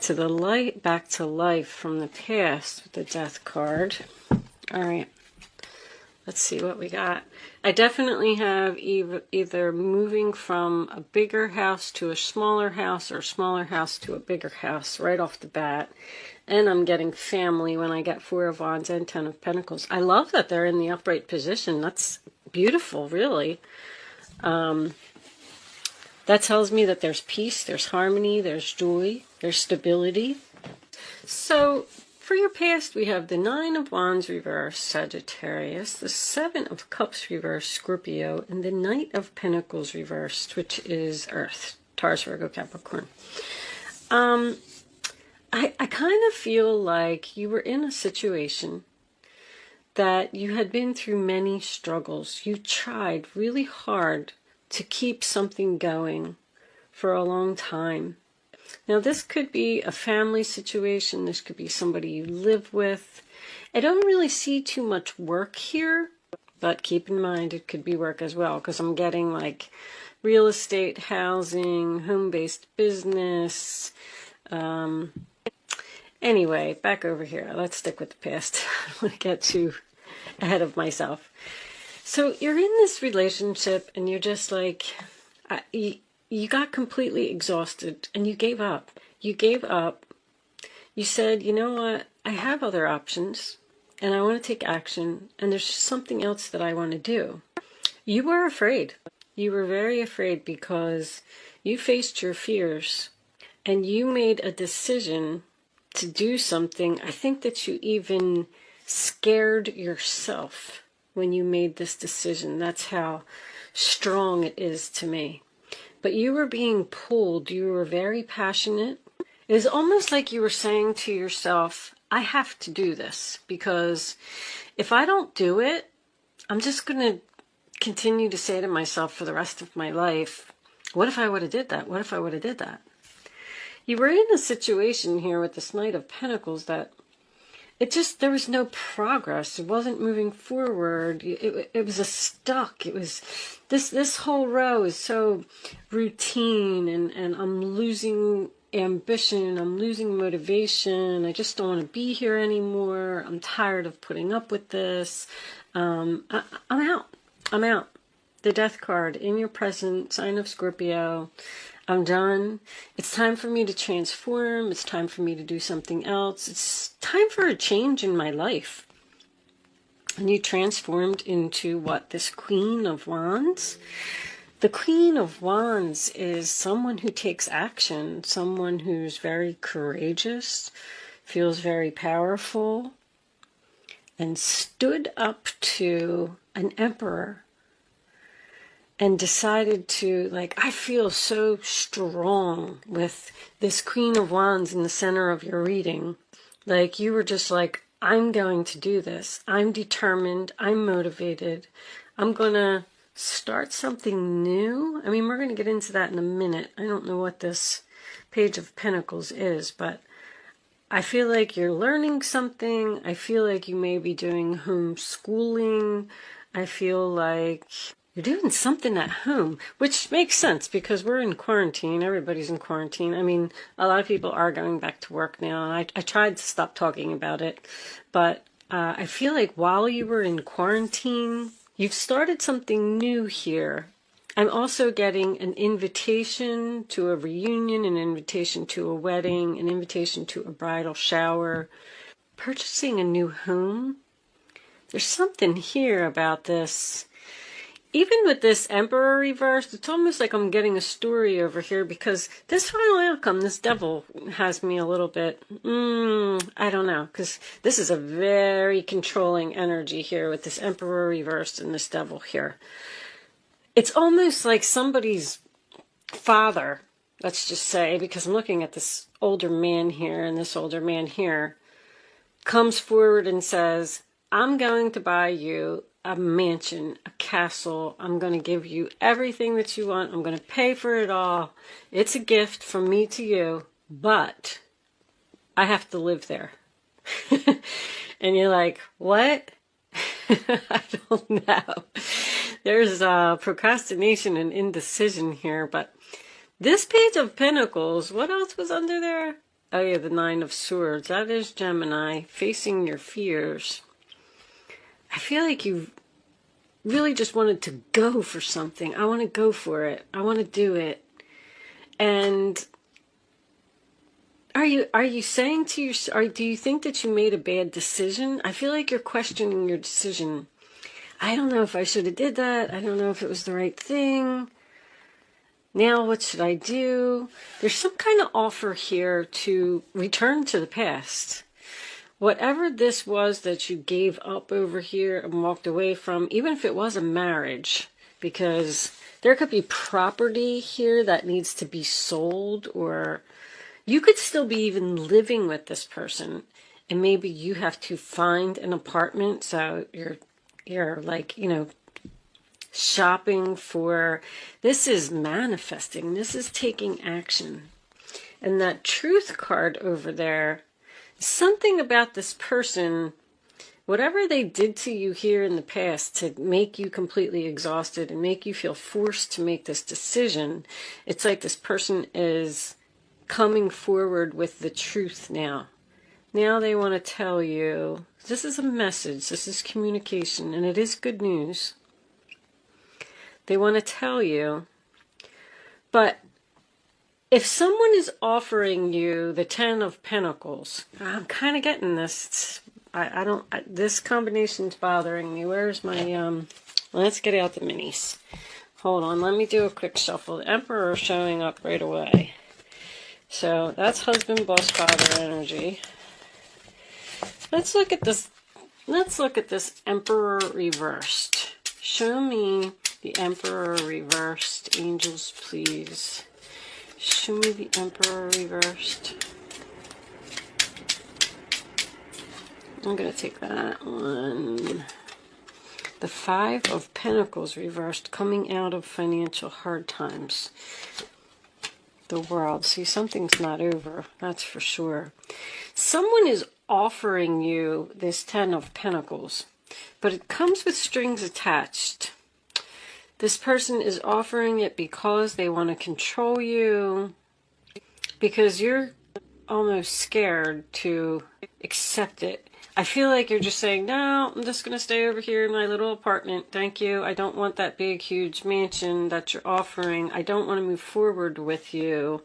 to the light, back to life from the past with the Death card. All right. Let's see what we got. I definitely have either moving from a bigger house to a smaller house or a smaller house to a bigger house right off the bat. And I'm getting family when I get Four of Wands and Ten of Pentacles. I love that they're in the upright position. That's beautiful, really. That tells me that there's peace, there's harmony, there's joy, there's stability. So for your past, we have the Nine of Wands reverse, Sagittarius, the Seven of Cups reverse, Scorpio, and the Knight of Pentacles reversed, which is Earth, Taurus, Virgo, Capricorn. I kind of feel like you were in a situation that you had been through many struggles. You tried really hard to keep something going for a long time. Now, this could be a family situation. This could be somebody you live with. I don't really see too much work here, but keep in mind it could be work as well, because I'm getting like real estate, housing, home-based business. Anyway, back over here. Let's stick with the past. I don't want to get too ahead of myself. So you're in this relationship and you're just like, you got completely exhausted and you gave up. You gave up. You said, you know what? I have other options and I want to take action, and there's just something else that I want to do. You were afraid. You were very afraid because you faced your fears and you made a decision to do something. I think that you even scared yourself when you made this decision. That's how strong it is to me. But you were being pulled. You were very passionate. It was almost like you were saying to yourself, I have to do this, because if I don't do it, I'm just going to continue to say to myself for the rest of my life, what if I would have did that? What if I would have did that? You were in a situation here with this Knight of Pentacles that there was no progress. It wasn't moving forward. It was a stuck. It was, this whole row is so routine, and I'm losing ambition. I'm losing motivation. I just don't want to be here anymore. I'm tired of putting up with this. I'm out. I'm out. The Death card in your present, sign of Scorpio. I'm done. It's time for me to transform. It's time for me to do something else. It's time for a change in my life. And you transformed into what? This Queen of Wands? The Queen of Wands is someone who takes action, someone who's very courageous, feels very powerful, and stood up to an emperor and decided to, like, I feel so strong with this Queen of Wands in the center of your reading. Like, you were just like, I'm going to do this. I'm determined. I'm motivated. I'm going to start something new. I mean, we're going to get into that in a minute. I don't know what this Page of Pentacles is, but I feel like you're learning something. I feel like you may be doing homeschooling. I feel like you're doing something at home, which makes sense because we're in quarantine. Everybody's in quarantine. I mean, a lot of people are going back to work now. I tried to stop talking about it, but I feel like while you were in quarantine, you've started something new here. I'm also getting an invitation to a reunion, an invitation to a wedding, an invitation to a bridal shower, purchasing a new home. There's something here about this. Even with this Emperor reversed, it's almost like I'm getting a story over here, because this final outcome, this Devil, has me a little bit, I don't know, because this is a very controlling energy here with this Emperor reversed and this Devil here. It's almost like somebody's father, let's just say, because I'm looking at this older man here, and this older man here comes forward and says, I'm going to buy you a mansion, a castle. I'm going to give you everything that you want. I'm going to pay for it all. It's a gift from me to you, but I have to live there. And you're like, what? I don't know. There's procrastination and indecision here, but this Page of Pentacles, what else was under there? Oh yeah, the Nine of Swords. That is Gemini, facing your fears. I feel like you really just wanted to go for something. I want to go for it. I want to do it. And are you saying to yourself, do you think that you made a bad decision? I feel like you're questioning your decision. I don't know if I should have did that. I don't know if it was the right thing. Now what should I do? There's some kind of offer here to return to the past. Whatever this was that you gave up over here and walked away from, even if it was a marriage, because there could be property here that needs to be sold, or you could still be even living with this person, and maybe you have to find an apartment, so you're like, shopping for, this is manifesting, this is taking action. And that Truth card over there, something about this person, whatever they did to you here in the past to make you completely exhausted and make you feel forced to make this decision, it's like this person is coming forward with the truth now. Now they want to tell you, this is a message, this is communication, and it is good news. They want to tell you, but if someone is offering you the Ten of Pentacles, I'm kind of getting this. This combination's bothering me. Where's my, let's get out the minis. Hold on, let me do a quick shuffle. The Emperor showing up right away. So that's husband, boss, father energy. Let's look at this. Let's look at this Emperor reversed. Show me the Emperor reversed. Angels, please. Show me the Emperor reversed. I'm going to take that one. The Five of Pentacles reversed, coming out of financial hard times. The World. See, something's not over, that's for sure. Someone is offering you this Ten of Pentacles, but it comes with strings attached. This person is offering it because they want to control you, because you're almost scared to accept it. I feel like you're just saying, no, I'm just going to stay over here in my little apartment. Thank you. I don't want that big, huge mansion that you're offering. I don't want to move forward with you.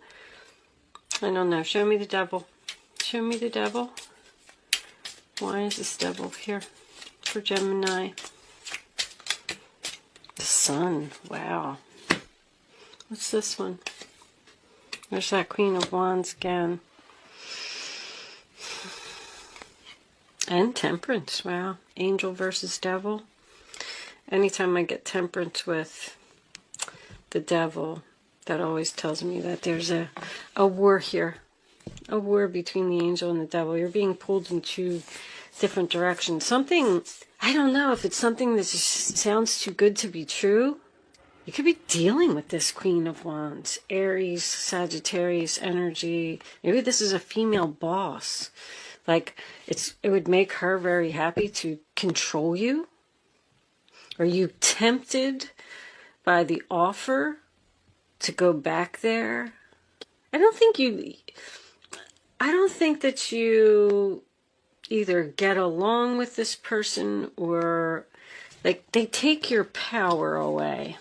I don't know. Show me the Devil. Show me the Devil. Why is this Devil here for Gemini? The Sun. Wow. What's this one? There's that Queen of Wands again. And Temperance. Wow. Angel versus Devil. Anytime I get Temperance with the Devil, that always tells me that there's a war here. A war between the angel and the devil. You're being pulled in two different directions. Something, I don't know if it's something that just sounds too good to be true. You could be dealing with this Queen of Wands. Aries, Sagittarius energy. Maybe this is a female boss. Like, it would make her very happy to control you. Are you tempted by the offer to go back there? I don't think that you either get along with this person or, like, they take your power away.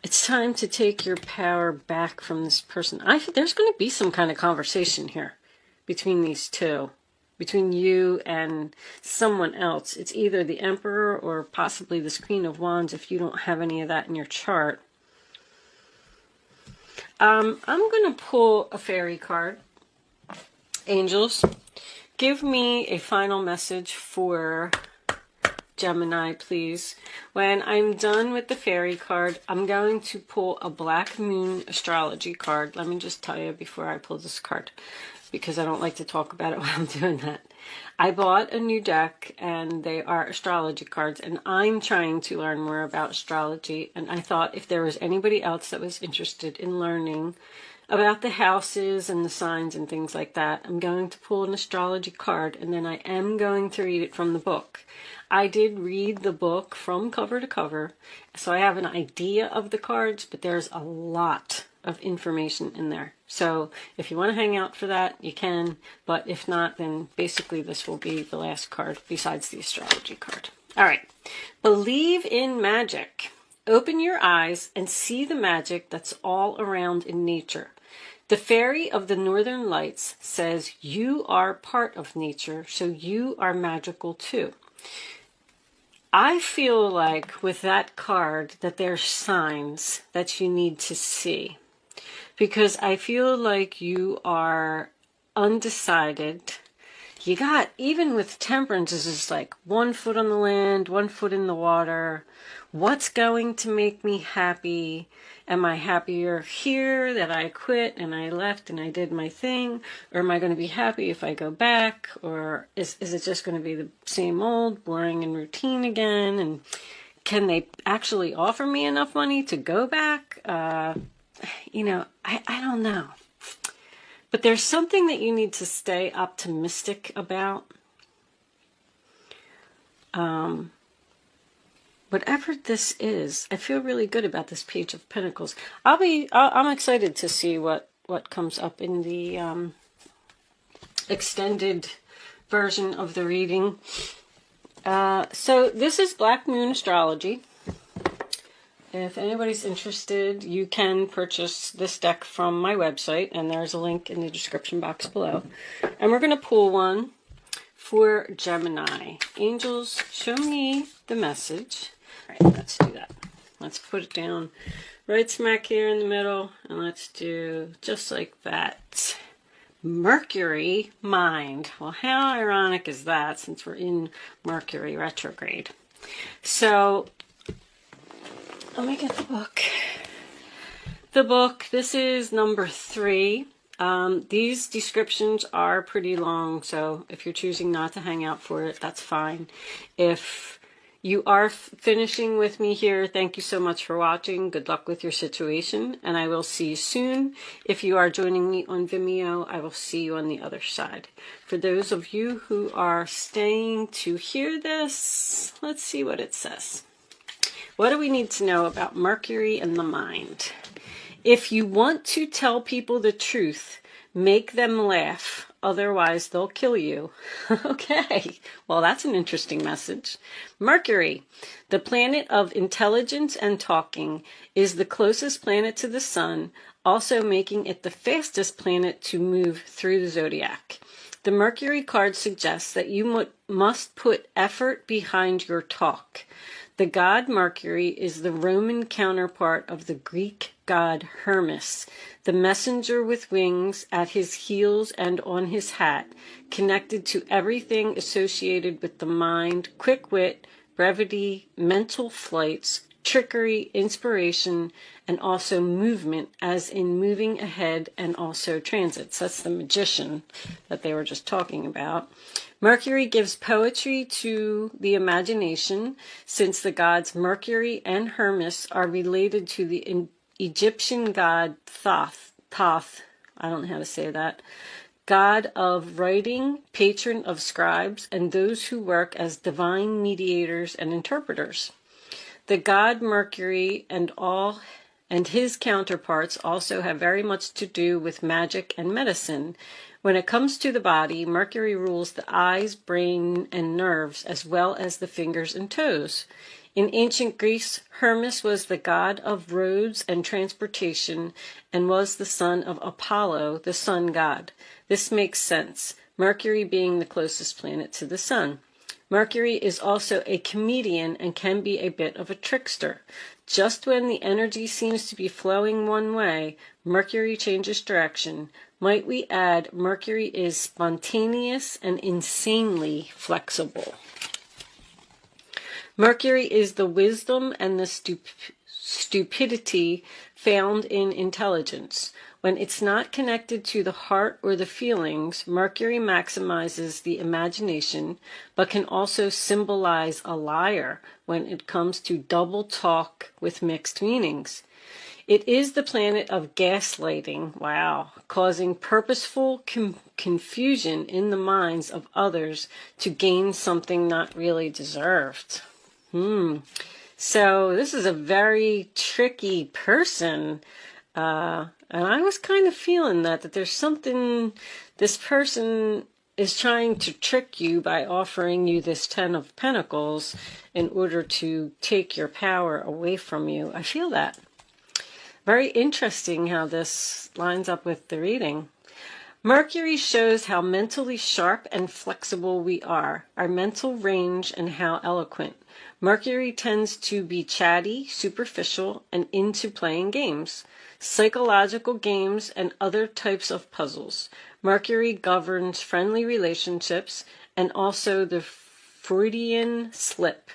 It's time to take your power back from this person. There's going to be some kind of conversation here between these two, between you and someone else. It's either the Emperor or possibly this Queen of Wands if you don't have any of that in your chart. I'm going to pull a fairy card. Angels, give me a final message for Gemini, please. When I'm done with the fairy card, I'm going to pull a Black Moon astrology card. Let me just tell you before I pull this card, because I don't like to talk about it while I'm doing that. I bought a new deck, and they are astrology cards, and I'm trying to learn more about astrology, and I thought if there was anybody else that was interested in learning about the houses and the signs and things like that, I'm going to pull an astrology card, and then I am going to read it from the book. I did read the book from cover to cover, so I have an idea of the cards, but there's a lot of information in there. So if you want to hang out for that, you can. But if not, then basically this will be the last card besides the astrology card. All right. Believe in magic. Open your eyes and see the magic that's all around in nature. The fairy of the Northern Lights says you are part of nature, so you are magical too. I feel like with that card that there's signs that you need to see, because I feel like you are undecided. You got, even with Temperance, is just like 1 foot on the land, 1 foot in the water. What's going to make me happy? Am I happier here that I quit and I left and I did my thing? Or am I going to be happy if I go back? Or is it just going to be the same old, boring and routine again? And can they actually offer me enough money to go back? You know, I don't know. But there's something that you need to stay optimistic about. Whatever this is, I feel really good about this Page of Pentacles. I'm excited to see what comes up in the extended version of the reading. So this is Black Moon Astrology. If anybody's interested, you can purchase this deck from my website, and there's a link in the description box below. And we're going to pull one for Gemini. Angels, show me the message. All right, let's do that. Let's put it down right smack here in the middle, and let's do just like that. Mercury, mind. Well, how ironic is that, since we're in Mercury retrograde? So let me get the book. The book, this is number 3. These descriptions are pretty long, so if you're choosing not to hang out for it, that's fine. If you are finishing with me here, thank you so much for watching. Good luck with your situation, and I will see you soon. If you are joining me on Vimeo, I will see you on the other side. For those of you who are staying to hear this, let's see what it says. What do we need to know about Mercury and the mind? If you want to tell people the truth, make them laugh. Otherwise, they'll kill you. Okay, well, that's an interesting message. Mercury, the planet of intelligence and talking, is the closest planet to the sun, also making it the fastest planet to move through the zodiac. The Mercury card suggests that you must put effort behind your talk. The god Mercury is the Roman counterpart of the Greek god Hermes, the messenger with wings at his heels and on his hat, connected to everything associated with the mind, quick wit, brevity, mental flights, trickery, inspiration, and also movement, as in moving ahead, and also transits. That's the magician that they were just talking about. Mercury gives poetry to the imagination, since the gods Mercury and Hermes are related to the Egyptian god Thoth, I don't know how to say that, god of writing, patron of scribes, and those who work as divine mediators and interpreters. The god Mercury and his counterparts also have very much to do with magic and medicine. When it comes to the body, Mercury rules the eyes, brain, and nerves, as well as the fingers and toes. In ancient Greece, Hermes was the god of roads and transportation, and was the son of Apollo, the sun god. This makes sense, Mercury being the closest planet to the sun. Mercury is also a comedian and can be a bit of a trickster. Just when the energy seems to be flowing one way, Mercury changes direction. Might we add, Mercury is spontaneous and insanely flexible. Mercury is the wisdom and the stupidity found in intelligence. When it's not connected to the heart or the feelings, Mercury maximizes the imagination, but can also symbolize a liar when it comes to double talk with mixed meanings. It is the planet of gaslighting, wow, causing purposeful confusion in the minds of others to gain something not really deserved. So this is a very tricky person. And I was kind of feeling that there's something, this person is trying to trick you by offering you this 10 of Pentacles in order to take your power away from you. I feel that. Very interesting how this lines up with the reading. Mercury shows how mentally sharp and flexible we are, our mental range, and how eloquent. Mercury tends to be chatty, superficial, and into playing games, psychological games, and other types of puzzles. Mercury governs friendly relationships and also the Freudian slip,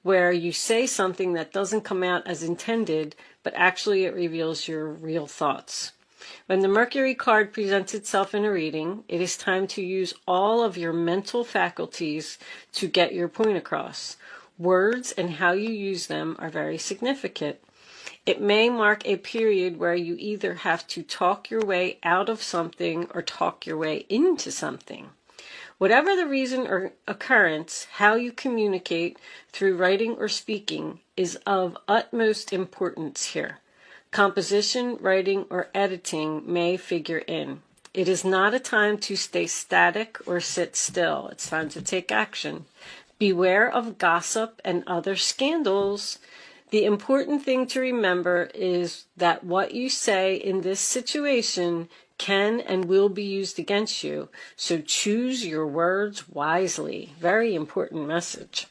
where you say something that doesn't come out as intended, but actually it reveals your real thoughts. When the Mercury card presents itself in a reading, it is time to use all of your mental faculties to get your point across. Words and how you use them are very significant. It may mark a period where you either have to talk your way out of something or talk your way into something. Whatever the reason or occurrence, how you communicate through writing or speaking is of utmost importance here. Composition, writing, or editing may figure in. It is not a time to stay static or sit still. It's time to take action. Beware of gossip and other scandals. The important thing to remember is that what you say in this situation can and will be used against you. So choose your words wisely. Very important message.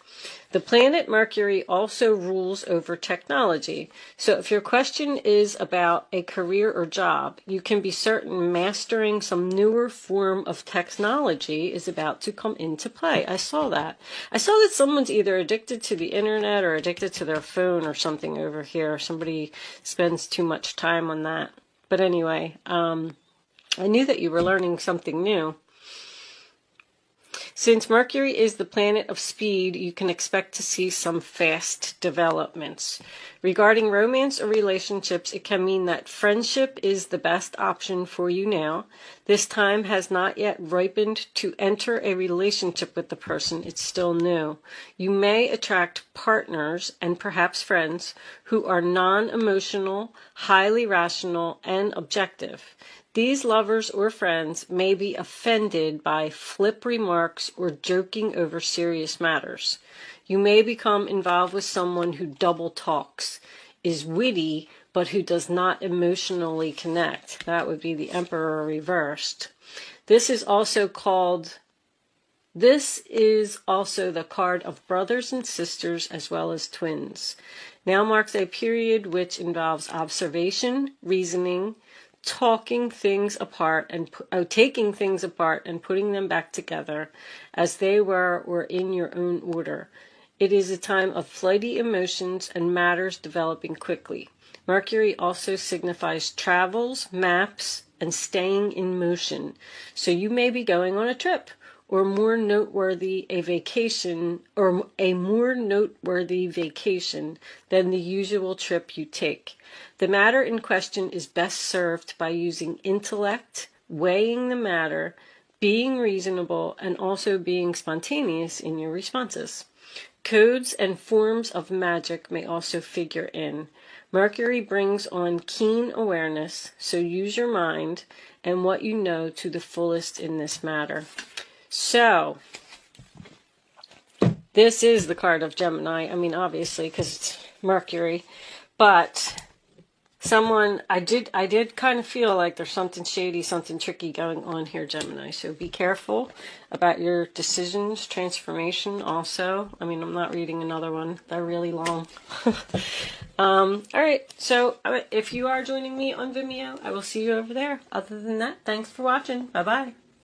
The planet Mercury also rules over technology. So if your question is about a career or job, you can be certain mastering some newer form of technology is about to come into play. I saw that. I saw that someone's either addicted to the internet or addicted to their phone or something over here. Somebody spends too much time on that. But anyway, I knew that you were learning something new. Since Mercury is the planet of speed, you can expect to see some fast developments. Regarding romance or relationships, it can mean that friendship is the best option for you now. This time has not yet ripened to enter a relationship with the person. It's still new. You may attract partners and perhaps friends who are non-emotional, highly rational, and objective. These lovers or friends may be offended by flip remarks or joking over serious matters. You may become involved with someone who double talks, is witty, but who does not emotionally connect. That would be the Emperor reversed. This is also the card of brothers and sisters as well as twins. Now marks a period which involves observation, reasoning, taking things apart and putting them back together as they were or in your own order. It is a time of flighty emotions and matters developing quickly. Mercury also signifies travels, maps, and staying in motion. So you may be going on a trip or a more noteworthy vacation than the usual trip you take. The matter in question is best served by using intellect, weighing the matter, being reasonable, and also being spontaneous in your responses. Codes and forms of magic may also figure in. Mercury brings on keen awareness, so use your mind and what you know to the fullest in this matter. So, this is the card of Gemini. I mean, obviously, because it's Mercury. But I did kind of feel like there's something shady, something tricky going on here, Gemini. So be careful about your decisions, transformation also. I mean, I'm not reading another one. They're really long. All right. So if you are joining me on Vimeo, I will see you over there. Other than that, thanks for watching. Bye-bye.